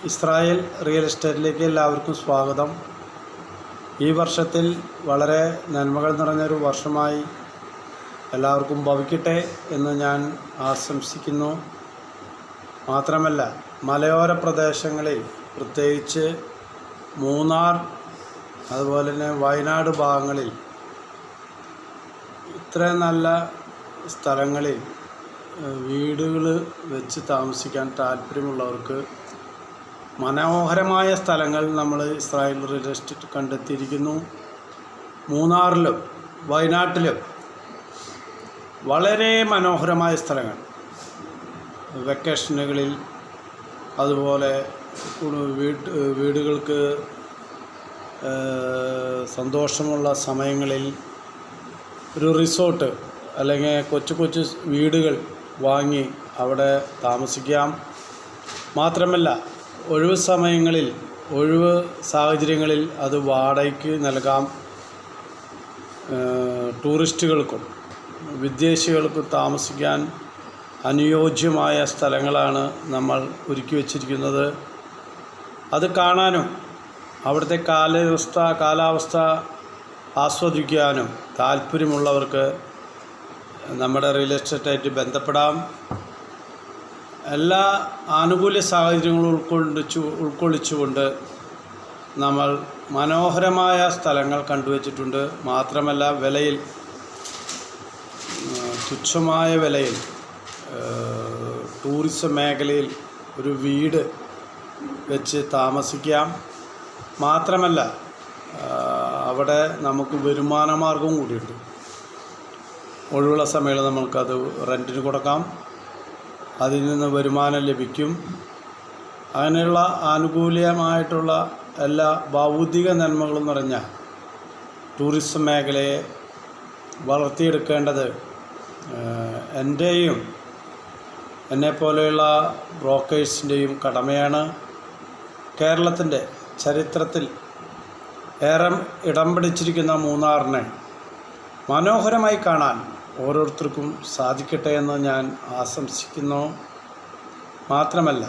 Israel real എസ്റ്റേറ്റിലേക്ക് എല്ലാവർക്കും സ്വാഗതം. ഈ വർഷത്തിൽ വളരെ നന്മകൾ നിറഞ്ഞൊരു വർഷമായി എല്ലാവർക്കും ഭവിക്കട്ടെ എന്ന് ഞാൻ ആശംസിക്കുന്നു. മാത്രമല്ല, മലയോര പ്രദേശങ്ങളിൽ പ്രത്യേകിച്ച് മൂന്നാർ അതുപോലെ തന്നെ വയനാട് ഭാഗങ്ങളിൽ ഇത്രയും നല്ല സ്ഥലങ്ങളിൽ വീടുകൾ വെച്ച് താമസിക്കാൻ താല്പര്യമുള്ളവർക്ക് മനോഹരമായ സ്ഥലങ്ങൾ നമ്മൾ ഇസ്രായേൽ റിയൽ എസ്റ്റേറ്റ് കണ്ടെത്തിയിരിക്കുന്നു. മൂന്നാറിലും വയനാട്ടിലും വളരെ മനോഹരമായ സ്ഥലങ്ങൾ വെക്കേഷനുകളിൽ അതുപോലെ വീടുകൾക്ക് സന്തോഷമുള്ള സമയങ്ങളിൽ ഒരു റിസോർട്ട് അല്ലെങ്കിൽ കൊച്ചു വീടുകൾ വാങ്ങി അവിടെ താമസിക്കാം. മാത്രമല്ല, ഒഴിവ് സമയങ്ങളിൽ ഒഴിവ് സാഹചര്യങ്ങളിൽ അത് വാടകയ്ക്ക് നൽകാം. ടൂറിസ്റ്റുകൾക്കും വിദേശികൾക്കും താമസിക്കാൻ അനുയോജ്യമായ സ്ഥലങ്ങളാണ് നമ്മൾ ഒരുക്കി വച്ചിരിക്കുന്നത്. അത് കാണാനും അവിടുത്തെ കാലാവസ്ഥ ആസ്വദിക്കാനും താല്പര്യമുള്ളവർക്ക് നമ്മുടെ റിയൽ എസ്റ്റേറ്റായിട്ട് ബന്ധപ്പെടാം. എല്ലാ ആനുകൂല്യ സാഹചര്യങ്ങളും ഉൾക്കൊള്ളിച്ചുകൊണ്ട് നമ്മൾ മനോഹരമായ സ്ഥലങ്ങൾ കണ്ടുവച്ചിട്ടുണ്ട്. മാത്രമല്ല, വിലയിൽ തുച്ഛമായ വിലയിൽ ടൂറിസം മേഖലയിൽ ഒരു വീട് വെച്ച് താമസിക്കാം. മാത്രമല്ല, അവിടെ നമുക്ക് വരുമാന മാർഗവും കൂടിയുണ്ട്. ഒഴിവുള്ള സമയത്ത് നമ്മൾക്കത് റെൻറ്റിന് കൊടുക്കാം, അതിൽ നിന്ന് വരുമാനം ലഭിക്കും. അങ്ങനെയുള്ള ആനുകൂല്യമായിട്ടുള്ള എല്ലാ ഭൗതിക നന്മകളും നിറഞ്ഞ ടൂറിസം മേഖലയെ വളർത്തിയെടുക്കേണ്ടത് എൻ്റെയും എന്നെപ്പോലെയുള്ള ബ്രോക്കേഴ്സിൻ്റെയും കടമയാണ്. കേരളത്തിൻ്റെ ചരിത്രത്തിൽ ഏറെ ഇടം പിടിച്ചിരിക്കുന്ന മൂന്നാറിനെ മനോഹരമായി കാണാൻ ഓരോരുത്തർക്കും സാധിക്കട്ടെ എന്ന് ഞാൻ ആശംസിക്കുന്നു. മാത്രമല്ല,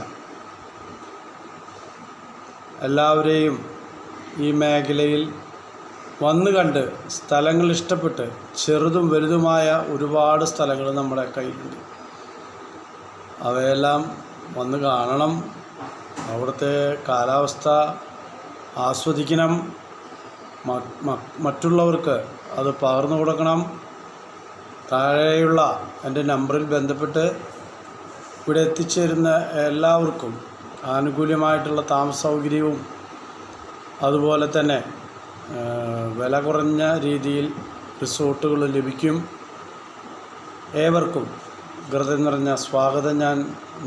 എല്ലാവരെയും ഈ മേഖലയിൽ വന്നു കണ്ട് സ്ഥലങ്ങൾ ഇഷ്ടപ്പെട്ട് ചെറുതും വലുതുമായ ഒരുപാട് സ്ഥലങ്ങൾ നമ്മുടെ കയ്യിലുണ്ട്. അവയെല്ലാം വന്ന് കാണണം. അവിടുത്തെ കാലാവസ്ഥ ആസ്വദിക്കണം. മറ്റുള്ളവർക്ക് അത് പകർന്നു കൊടുക്കണം. താഴെയുള്ള എൻ്റെ നമ്പറിൽ ബന്ധപ്പെട്ട് ഇവിടെ എത്തിച്ചേരുന്ന എല്ലാവർക്കും ആനുകൂല്യമായിട്ടുള്ള താമസ സൗകര്യവും അതുപോലെ തന്നെ വില കുറഞ്ഞ രീതിയിൽ റിസോർട്ടുകൾ ലഭിക്കും. ഏവർക്കും ഹൃദയം നിറഞ്ഞ സ്വാഗതം ഞാൻ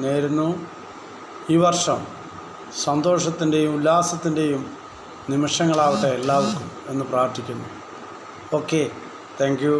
നേരുന്നു. ഈ വർഷം സന്തോഷത്തിൻ്റെയും ഉല്ലാസത്തിൻ്റെയും നിമിഷങ്ങളാവട്ടെ എല്ലാവർക്കും എന്ന് പ്രാർത്ഥിക്കുന്നു. Okay, thank you.